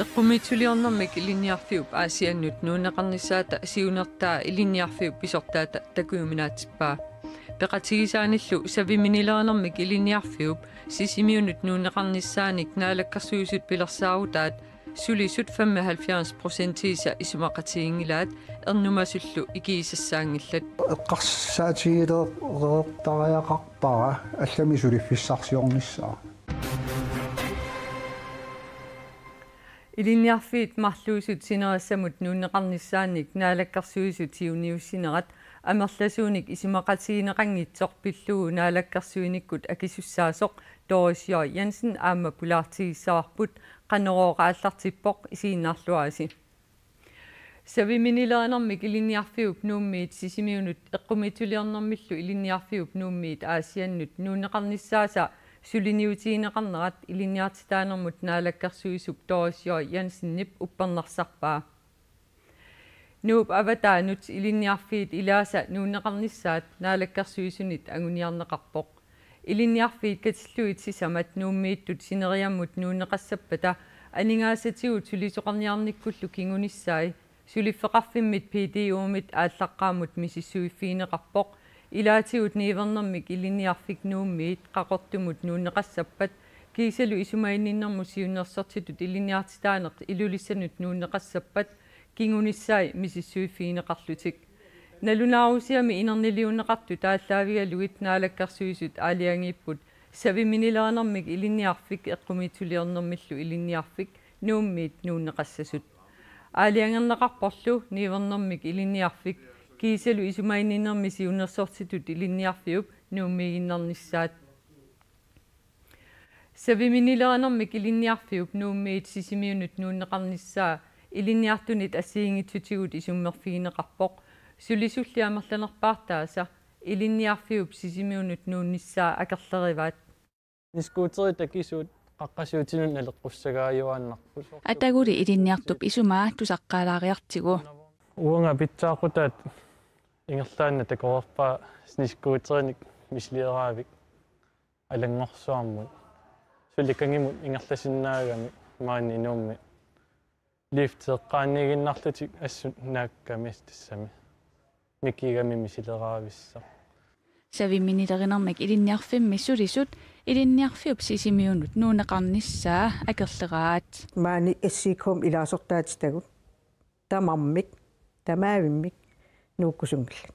Eqqumitsuliornermik iliniarfiup aasiannut nuuneqarnissaata asiunertaa iliniarfiup pisortaata takuuminaatippaa peqatigisaanillu saviminileernermik iliniarfiup sisimiunut nuuneqarnissaanik naalakkarsuusut pilersaarutaat sulisut 75% isumaqatigingilaat ernumasullu ikiisassaangillat eqqarsaatigileertariaqarpara allami suliffissarsiornissaa iliniarfiit marluusut sinerissamut nuunneqarnissaanik naalakkarsuusut siuniussinerat амерласууник исимақатигинеқангитсорпиллугу наалаккарсуиниккут акисуссаасоқ Doris J. Jensen аама пулаартигиссаварпут қанерооқааллартиппоқ исииннаарлуаси савиминилернэрмик илинниарфиуп нууммиит сисимиунут эққумитулиорнэрмиллу илинниарфиуп нууммиит аасианнут нуунеқарниссааса сулиниутигинеқарнерат илинниартитаанермут наалаккарсуисуп Doris J. Jensen нип уппернарсарпаа Nuup avataanut ilinniarfiit ilaasa nuunneqarnissaat naalakkarsuisunit anguniarneqarpoq ilinniarfiit katilluit sisamat nuummiittut sineriammut nuunneqassappata aningaasatigut sulisoqarniarnikkullu kingunissai suliffeqarfimmit PDU-mit aallaqqaamut misissuiffiineqarpoq ilaatigut niivernermik ilinniarfik nuummiit qaqortumut nuunneqassappat kiisalu isumaininnermu siunnersortitut ilinniartitaaneq ilulissanut nuunneqassappat kingunissai misissuiffiineqarlutik nalunaarusiami inerniluunneqartu taallaavigallugit naalakkarsuisut aaliangiipput saviminileernermik ilinniarfik eqqumituliornermillu ilinniarfik nuummiit nuunneqassasut aaliangerneqarporlu niivernermik ilinniarfik kiisalu isumaininnermi siunnersortitut ilinniarfiup nuummiginnernissaat saviminileernermik ilinniarfiup nuummiit sisimiunut nuunneqarnissaa ilinniartunit assiingitsutigut isummerfiineqarpoq sulisulliamerlanerpaartaasa ilinniarfiup sisimiunut nuunnissaa akerlerivaat niskuuterit akisuut qaqqasuutinun aleqqussagaayuaannarpus ataguli ilinniartup isumaa tusaqqaalaariartigu uunga pitsaaqutaat ingerlaanna takorerpaa niskuuterinik mislieraavik alangorsuarmut sulikangimut ingerlasinnaagami maani nuummi лифтеққааниигиннарлутик ассут нааккамистассами микигами мисилераависса савиминилеринэрмак илинниарфимми сулисут илинниарфиуп сисимиунут нуунеқарниссаа акерлераат маани ассикум илаасортаатитагут тамармик тамаавиммик нууккусунгилла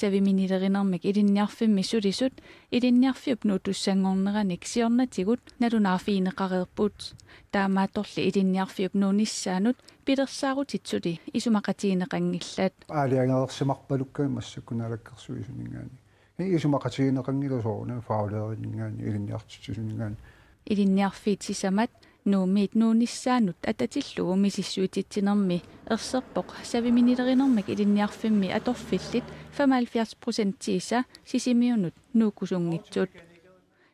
савиминилеринэрмак илинниарфимми сулисут илинниарфиуп нуутуссангорнераник сиорнатигут налунаарфиинеқареерпут таамааторли илинниарфиуп нуунissaанут пилерсаарутитсули исумақатигинеқангиллат аалиангерсимарпалуккай массаккунаалаккерсуисунингаани исумақатигинеқангилусоорна фаулееринингаани илинниартитсусунингаани илинниарфиит сисамат nuummiit nuunissaanut atatilluu misissuitittinermi erserpoq saviminilernermak ilinniarfimmi atorfillit 75% tiisa sisimiunut nuukkusungitsut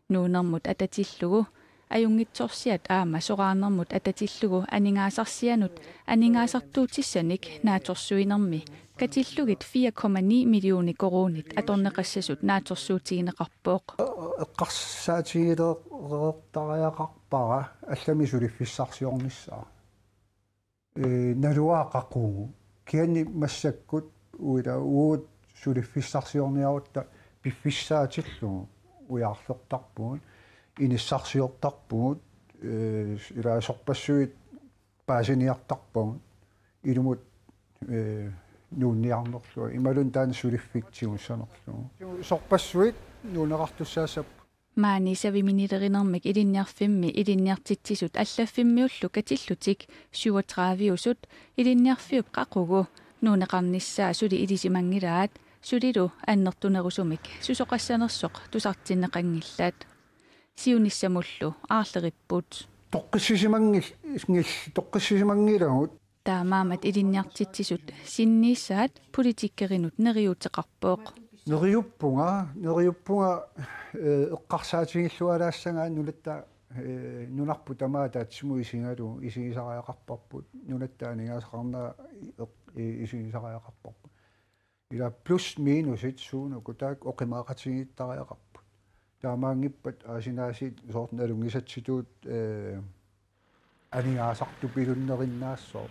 nuunermut atatilluu ajungitsorsiat aama soraarnermut atatilluu aningaasarsianut aningaasartuutissanik naatorsuinermi katillugit 4,9 millioni koronit atorneqassasut naatorsuutigineqarpooq eqqarsaatigileertariaqarpara allami suliffissarsiornissaa naluaaqaquugu kianni massakkut uila uut suliffissarsiorniarutta piffissaatillugu ujaarlortarpugut inissarsiortarpugut ilaasorpassuit paasiniartarpugut ilumut nuunniarnerlua imalun taan suliffiktigunsanerlugu sorpassuit nuuneqartussaasap maani saviminilernermak ilinniarfimmi ilinniartitsisut allaffimmиуллу катиллутик 37-усут ilinniarfiup qaqugu nuuneqarnissaa suli ilisimangilаат сулилу аннертунерусумик сусоқассанерсоқ тусартиннеқангиллаат сиунissamullu аарлериппут тоққиссисимангилагут таамаамат илинниартитсисут синниссаат политиккеринут нериутеқарпооқ нериуппунга эққарсаатигиллуалаассангаа нулатта нунарпу тамаатаатсиму исингалу исигисариақарпарпут нулаттаанигаасақарнаа исигисариақарпарпут ила плюс минусит суунуку таак оқимаақатигиттариақарпут таамаангиппат аасинаасит соортналунгисатситуут анигаасартупилуннериннаассоо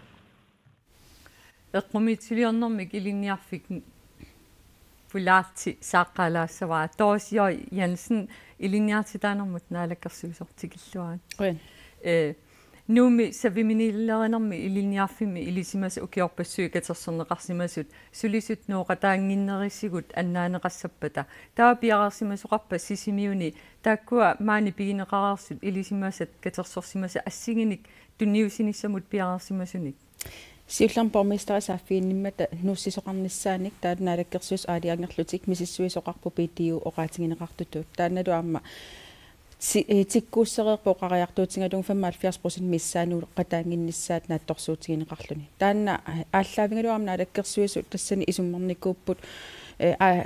эққумитсилиорнэрмик илинниарфик пулаарти сааққалаассаваа тоосио Янсен илинниартитаанермут наалаккерсуисортикиллуаат нууми савиминиллеринерми илинниарфимми илисимаса укиорпассуи катерсернеқарсимасут сулисут нуоқатаангиннериссигут аннаанеқассаппата таа пиарарсимасоқарпа сисимиуни тааккуа маани пигинеқараарсут илисимасат катерсорсимаса ассигиник тунниусиниссамут пиарарсимасуник сиуллам пормистерисааффиинниммата нуссисоқарниссааник тааннаалаккерсуус аалиарнерлутик мисиссуисоқарпу питиу оқаатингинеқартутут таанналу аама тиккууссереерпо оқариартуутингалуун 75% миссаану qataanginnissaat наатторсуутигинеқарлуни таанна ааллаавингалуарна наалаккерсуисут тассани исуммарникууппут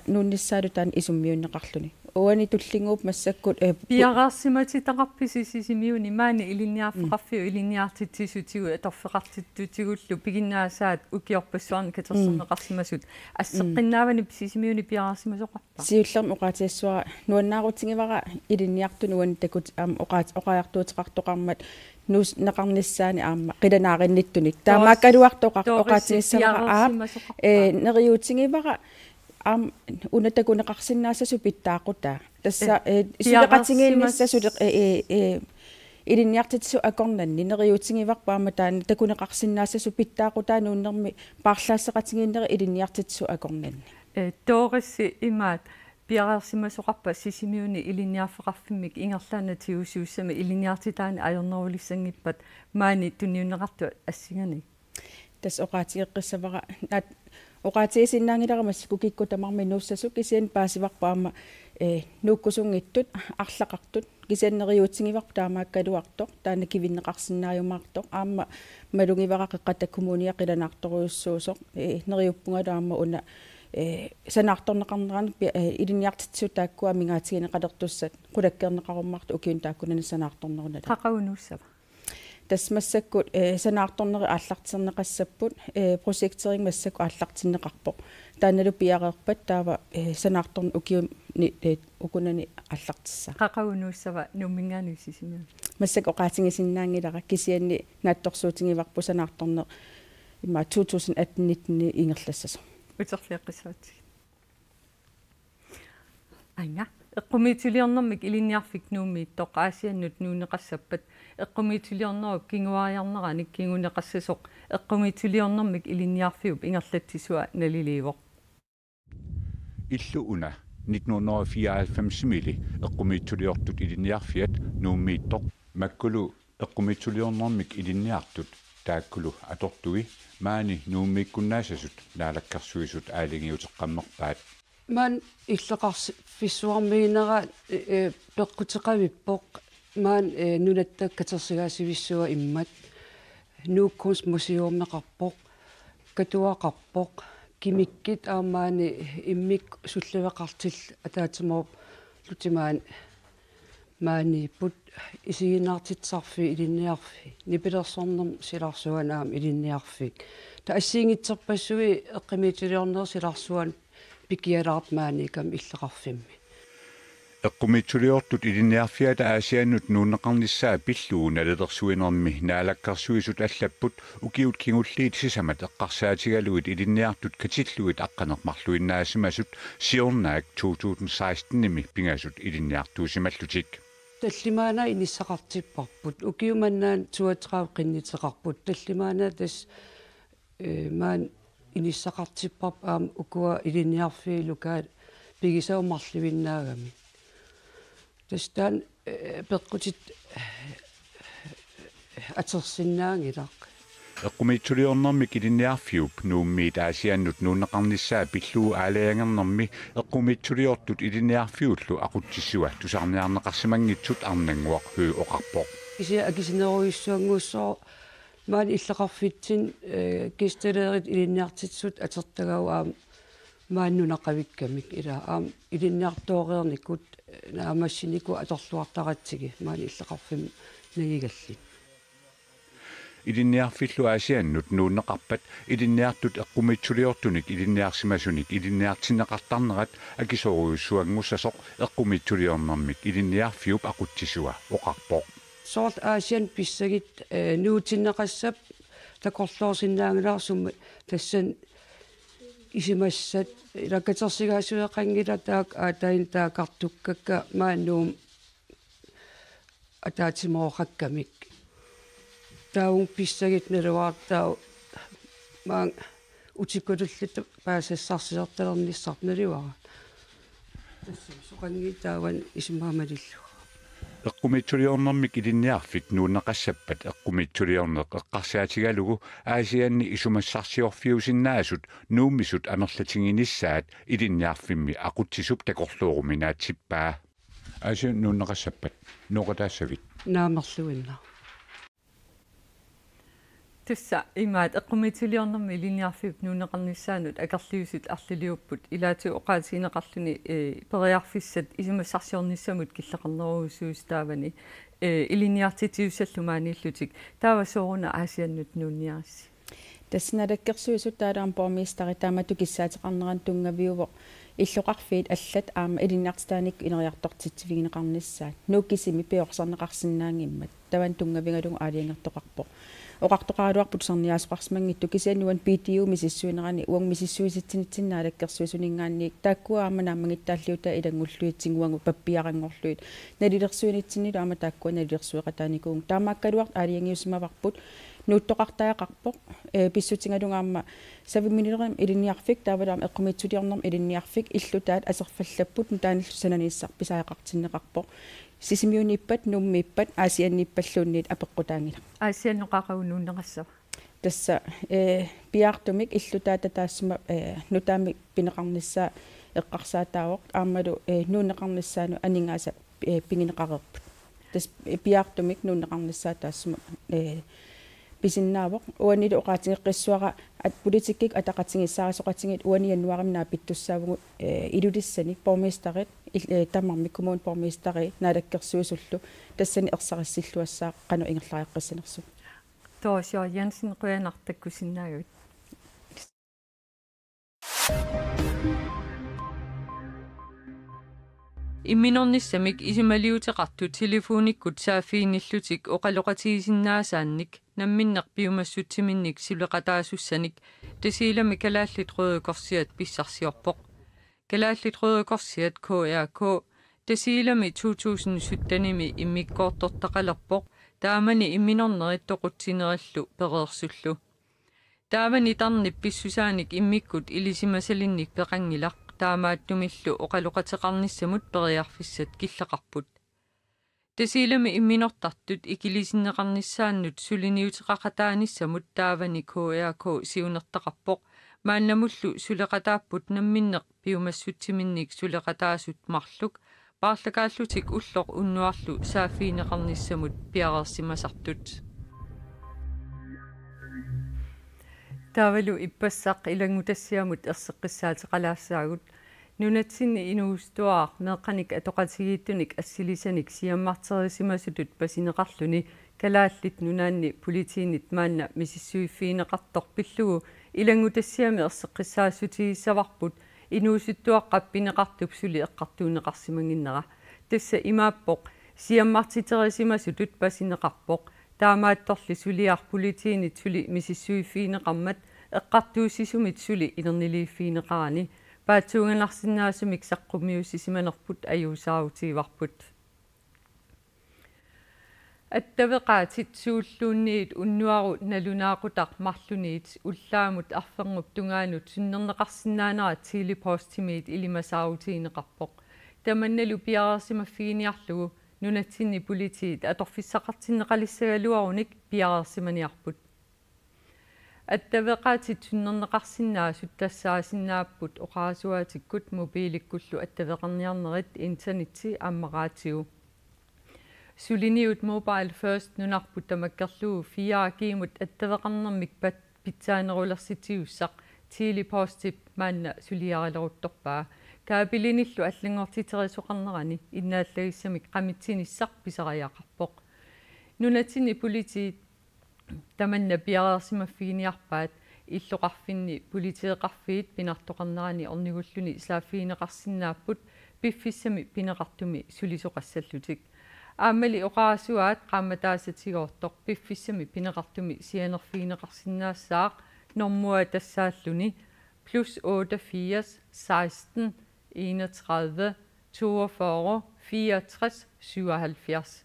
нуунниссаалу таан исуммиуннеқарлуни уани туллингууп массаккут пиараарсиматитақарписи сисимиуни маани илинниарфеқарфиу илинниартитсисутигу аторфеқартиттутигуллу пигиннаасаат укиорпассуарни катерсернеқарсимасут ассеққиннаавани сисимиуни пиараарсимасоқарпа сиуллерм оқаатиассуара нуаннаарутингивара илинниарту нуан такут оқаартуутеқартоқармат нус неқарниссаани аама қиланааринниттуник таамааккалуартоқартоқаатиассавара нериутингивара унатакунеқарсиннаассасу питтаақута тасса сулеқатингииннассасу илинниартитсу акорнанни нериутингиварпаама таана такунеқарсиннаассасу питтаақутаа нууннерми паарлаассеқатингииннери илинниартитсу акорнанни тоорисси имаат пиараарсимасоқарпа сисимиуни илинниарфеқарфиммик ингерлаана тиусиуссами илинниартитаани аёрнерулиссангиппат маани туниунеқарту ассигани тас оқаатигеққиссавара оқаатиисиннаангиларамас кукикку тамарми нууссасу кисиан паасиварпаама нууккусунгиттут арлақартут кисианнериутсигиварп таамааккалуартоқ таана кивиннеқарсинааюмаартоқ аама малугиварақеққата коммуниа қиланаарторуйуссуусоқ нериуппунгалаама уна санаарторнеқарнеран илинниартитсу тааккуа мингаатигинеқалертуссат қулаккернеқаруммарту укиун тааккунана санаарторнерунала қақауnuussава тасмассаккут санаарторнери ааллартисернеқассаппут прожектеринг массакку ааллартиннеқарпоқ тааналу пиареерпат таава санаарторн укиуни укунани ааллартисса қақауnuussava нуммингаануссисимиу массак оқаатингисиннаангилара кисианни наатторсуутингиварпу санаарторнер имма 2018-19 ингерлассасо утерлиаққиссаатиг анга эққумитулиорнэрмик илинниарфик нуумииттоқ аасианнут нуунеқассаппат эққумитулиорнеру кингуариарнера никкингунеқассасоқ эққумитулиорнэрмик илинниарфиуп ингерлатсисуа налиливоқ иллу уна 1994 мили эққумитулиортут илинниарфиат нуумииттоқ маккулу эққумитулиорнэрмик илинниартут тааккулу атортуи маани нууммиккуннаасасут наалаккарсуисут аалингиутеққаммерпаат ман иллеқарси фиссуармиинера пеққутеқавиппоқ маан нунаттаккатерсигаасивиссуа иммат нууккунс мусиууммеқарпоқ катуақарпоқ кимиккит аамаани иммик суллавеқартил атаатимоп лутимаан мааниппут исигинаартитсарфи илинниарфи нипилерсорнерм силарсуанаам илинниарфик таассиингитсерпассуи эққимитулиорнер силарсуан пикиалаарт maanikam иллеқарфимми эққумитсулиортут илинниарфиата аасианнут нууннеқарниссаа пиллуу наледерсуинерми наалаккарсуисут аллаппут укиут кингуллиит сисамат эққарсаатигалуит илинниартут катиллуит аққанермарлуиннаасимасут сиорнаак 2016-ними пингасут илинниартуусималлутик таллимаана иниссақартиппарпут укиуманнаан туатеқав қиннитеқарпут таллимаана тас маан иниссақартиппарп аам укуа илинниарфиилукаат пигисаумарлуиннаагами тастан пеққутит атерсиннаангилақ эққумитсулиорнэрмик илинниарфиуп нууммиит аасианнут нууннеқарниссаа пиллуу аалаангернэрми эққумитсулиортут илинниарфиуллу ақутсиссуа тусаарниарнеқарсимангитсут арнангуақ хүү оқарпоқ ися акисинеруиссуангууссоо маан иллеқарфитсин кистелерит илинниартитсут атертагау аам мааннунақавиккамик ила аам илинниартоориерникут наамассинику аторлуартаратсиги маан иллеқарфим нагигалли илинниарфиллу аасианнут нууннеқарпат илинниартут эққумитсулиортуник илинниарсимасуник илинниартиннеқартарнерат акисоруйуссуангуссасоқ эққумитсулиорнэрмик илинниарфиуп ақутсисуа оқарпоқ sort Asian pissagit nuutinneqassap takorloorsinnaangilarsumma tassan isimassat ilakatersigaasueqangila taak aatain taakartukkakka maannuum ataatimooqakkamik taung pissagit naluartau maang utikkulullit paasassarsisertalernissaarnaliuara soqangi taawan isimmaamalillu eqqumitsuliornermik ilinniarfik nuunneqassappat eqqumitsuliorneq eqqarsiatigalugu aasianni isumassarsiorfiusinnaasut nuummisut anerlatiginissaat ilinniarfimmi aqutsisup takorluuruminaatsippaa aasian nuunneqassappat nuuqataassavit naamerluinna tussa imaat eqqumitsuliornermi ilinniarfiuk nuunneqarnissaanut akerliusut арлилиуппут илаату оqaasineqarluni periarfissat isumassarsiornissamut killeqarneruusuustaavani ilinniartitiussallumaaнииллутик таава сооруна аасианнут нуунниарисси тассиналаккерсуисут таалаам пормистари таамату киссаатеқарнеран тунгавиуво иллоқарфиит аллат аама илинниартитааник инериартортитсивигинеқарниссаат нуккисими пиорсарнеқарсинаангиммат таван тунгавигалугу аалиангертоқарпо оқартоқаалуарпут сарниаасоқарсимангитту кисианнуан PTU мисиссуинерани уанг мисиссуиситсинитсиннаалаккерсуисунингаанник тааккуаама нааммагиттааллиута илангуллуитсингуангу паппиарангорлуит налилерсуинитсиннилу аама тааккуа налилерсуеқатааникуун таамааккалуарт аалиангиусимаварпут нууттоқартаақарпоқ писсутингалунгаама 7 минутерим илинниарфик таавалаам эққумитсулиорнерм илинниарфик иллутаат асерфаллаппут нутааниллу сананииссар писаақартиннеқарпоқ сисимиуниппат нуммиппат аасианниппаллуунниит апеққутаангила аасианнеқақагунууннеқассава тасса пиартумик иллутаата таассума нутаами пинеқарнissaа эққарсаатаавоқ аамалу нуунеқарнissaану анингааса пингинеқарерпут тас пиартумик нуунеқарнissaа таассума писиннаавоқ уанилу оqaатингеққиссуара ат политиккик атақатингиссаарисоқатингит уани яннуаримнаа питтуссаавгу илулиссани пормистарит тамарми коммун пормистари наалаккерсуисуллу тассани ерсариссиллуассаа қану ингерлариаққиссанерсу тоосио Янсен қуянартаккусиннаагут имминорниссамик исималиутеқарту телефониккут саафииниллутик оқалоқатигисиннаасаанник намминнеқ пиумассутсиминник сулеқатаасуссаник тасилами калааллит рødekорсиат писсарсиорпоқ калааллит рødekорсиат KRK тасилами 2017-ними иммиккоортортақалерпоқ таамани имминорнерит тоқутсинераллу переерсуллу таамани тарнип писсусааник иммиккут илисимасалинник пеқангилақ таамааттумиллу оқалоқатеқарниссамут периарфиссат киллеқарпут тасилами имминортартут икилисиннеқарниссааннут сулиниутеқақатааниссамут таавани KRK сиунертақарпоқ мааннамуллу сулеқатааппут намминнеқ пиумассутсиминник сулеқатаасут марлук паарлакааллутик уллоқ уннуарлу саафиинеқарниссамут пиарерсимасартут таавалу иппассақ илангутассиамут ерсеққиссаатеқалаассаагут нунатсинни инуустуаар меэққаник атоқатигииттуник ассилисаник сиаммартерисимасутут пасинеқарлуни калааллит нунаанни политиинит маанна мисиссуиффиинеқартор пиллугу илангутассиами ерсеққиссаассутигиссаварпут инуусуттуаққаппинеқартуп сули эққартуунеқарсимангиннера тасса имааппоқ сиаммартитерисимасутут пасинеқарпоқ таамаатторли сулиар политиинит сули мисиссуиффиинеқармат эққартуусисумит сули инернилииффиинеқарани паатсуунганарсинаасумик саққумиуссисиманерпут аюусааутигиварпут аттавеқаатит сууллуунниит уннуару налунаақутар марлуниит уллаамут арфернуп тунгаанут суннернеқарсинаанера тилипостимиит илимасааутигинеқарпоқ таманналу пиарерсимаффигиниарлугу нунатсинни политиит аторфиссақартиннеқалиссагалуаруник пиарерсиманиарпут аттавеқаатит суннернеқарсинаасут тассаасиннааппут оқаасуаатиккут мобиликкуллу аттавеқарниарнерит интернетти аммараатигу сулиниут mobile first нунарпут тамаккерлугу 4G-мут аттавеқарнермик питсаанерулерситиуссақ тилипостип маанна сулиарилерутторпаа каапилиниллу аллангортитерисоқарнерани иннааллагиссамик қамитсиниссақ писариақарпоқ нунатсини политиит таманна пиарерсимаффигиниарпаат иллоқарфинни политиеқарфиит пинартоқарнерани орнигуллуни сааффиинеқарсинааппут пиффиссами пинеқартуми сулисоқассаллутик аамали оqaasuaat qaamataasatigoortoq piffissami pineqartumi sianerfiineqarsinnaassаақ normua тассааллуни plus 88 16 31 42 64 77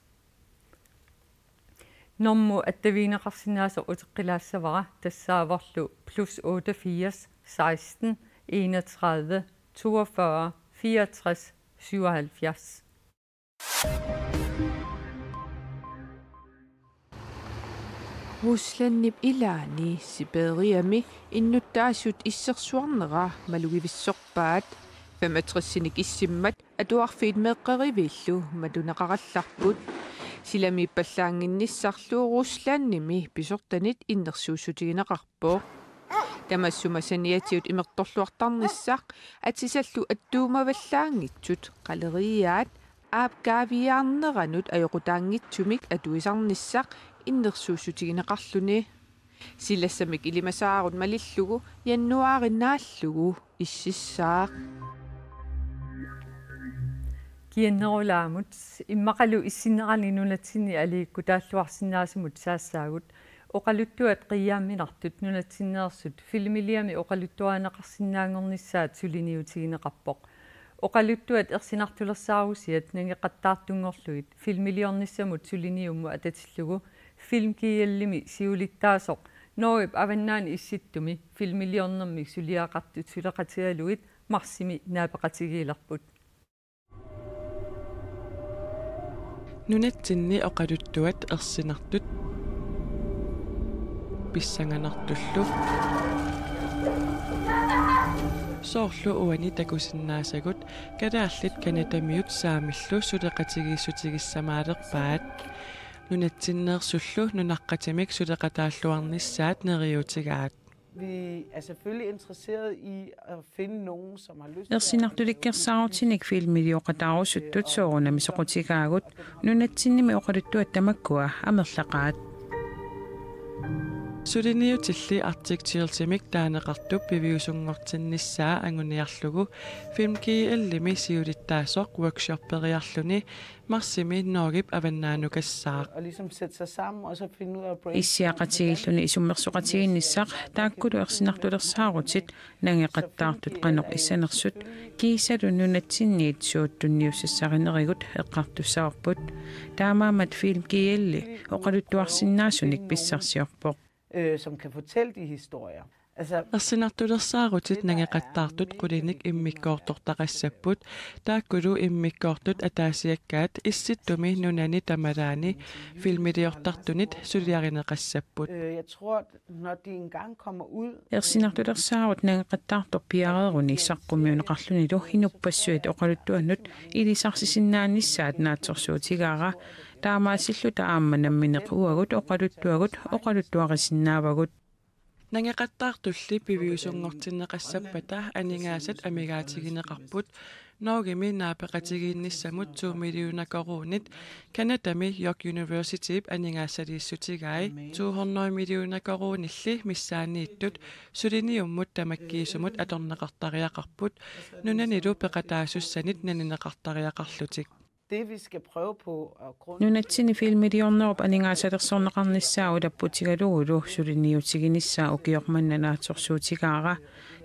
Normu attaviineqarsinnaasa uteqqilaassavara tassaavorlu plus 88 16 31 42 64 77 Ruslannip ilaani siperiami innuttaasut issersuarnera malugivissorpaat 65-sinik issimmat atuarfiit meeqqerivillu matuneqarallarput silami pallaanginnissarlu ruslannimi pisortanit innersuussutigineqarpoo tamassumasaniatiut imertorluartarnissaq atisallu attuumavallaangitsut qaleriaat aapkaaviaarneranut ajoqutaangitsumik atuisarnissaq innersuussutigineqarluni silassamik ilimasaarut malillugu jannuaarinaallugu ississaaq kiannerulaamut immaqalu issinnerani nunatsini aliikku taalluarsinnaasumut saassaagut oqaluttuat qiyaamminartut nunatsinneersut filmiliami oqaluttuaaneqarsinnaangornissaat suliniutigineqarpoq oqaluttuat ersinartulersaarusiat nangeqattaartungorluit filmiliornissamut suliniummu atatillugu filmkiallimi siulittaasoq noib avannaani issittumi filmiliornermi suliaqartut suleqatigaluit marsimi naapeqatigiilerput nunatsinni oqaluttuat ersinartut pissanganartullu soorlu uani takusinnaasagut kadaallit kanatamiut saamillu suleqatigiissutigissamaalerpaat nunatsinneersullu nunaqqatamik suleqataalluarnissaat neriutigaat Vi er selvfølgelig interesseret i at finde nogen, som har lyst ersinartulikkersaarutinik filmilioqataarusuttut soorunami soqutikaagut nunatsinnimi oqaluttuat tamakkua amerlaqaat Suliniutilli artiktiiltimik taaneqartup piviusungortinnissaa anguniarlugu filmkiiallimi siulittaasoq workshopperiarluni marsimi noogip avannaanukassaq og ligesom sætte sig sammen og så finde ud af issiaqatigilluni isummersuqatiginnissaq taakkulu ersinartulersaarutit nangeqattaartut qanoq issanersut kiisalu nunatsinniit suuttunniussassarinerigut eqqartussaarput taamaamat filmkiialli oqaluttuarsinnaasunik pissarsiorpoq som kan fortælle de historier. Ersinartulersaarutit nangeqattaartut qulinik immikkoortortaqassapput taakkulu immikkoortut ataasiakkaat issittumi nunani tamalaani filmiliortartunit suliarineqassapput Jeg tror, når de engang kommer ud ersinartulersaarut nangeqattaartor piareeruni saqqummiuneqarlunilu hinuppassuit oqaluttuannut ilisarsisinnaannissaat naatsorsuutigaara taamaasillu taammanammineq uagut oqaluttuaqasinnaavagut nangeqattaartulli piviusungortinneqassapata aningaasat amigaatigineqarput noogimi naapeqatigiinnissamut 2 millionakoruunit kanatami York Universityp aningaasaliissutigai 200 millionakoruunilli missaaniittut suliniummut tamakkiisumut atorneqartariaqarput nunanilu peqataasuussanit nanineqartariaqarlutik det vi skal prøve på nunatsini filmiliornerup aningaasalerssorneqarnissaa ulapputigaluulu suliniutiginissaa ukiormannanaatsorsuutigaara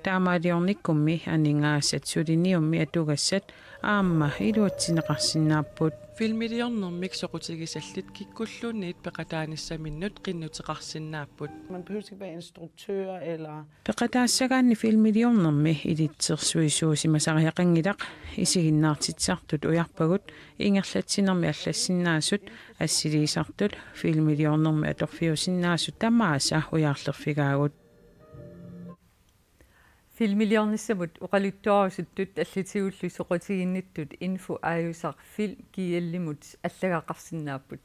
taamaaliornikkummi aningaasat suliniummi atugassat aamma iluatsineqarsinnaarput filmiliornermik soqutigisallit kikkulluunniit peqataanissamminnut qinnuteqarsinnaapput man behøver ikke være instruktør eller peqataassagaanni filmiliornermi ilitsersuisuusimasariaqangilaq isiginnaartitsartut ujarpagut ingerlatsinermi аллассиннаасут ассилиисартут филмилиорнерми аторфиусиннаасут тамааса уяарлерфигаагут filmiliornissamut oqaluttuarusuttut allatiullu soqutiginnittut info aayusaq film kiallimut allagaqarsinnaapput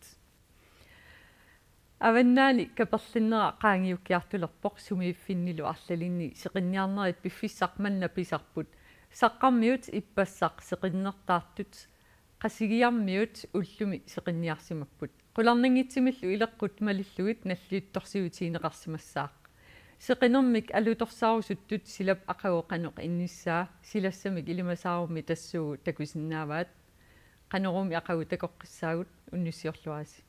avannaani kaperlinnera qaangiukkiartulerpoq sumiiffinnilu arlalinni seqinniarnerit piffissarmanna pisarput saqqarmiut ippassaq seqinnertaartut qasigiarmiut ullumi seqinniarsimapput qularnangitsimillu ileqqut malilluit nalliuttorsiutiineqarsimassaaq seqinermik alutorsaarussuttut silap aqagoqanoq innissaa silassamik ilimasaarummi tassuu takusinnaavaat qanorumi aqagu takoqqissaagut unnissiorluasi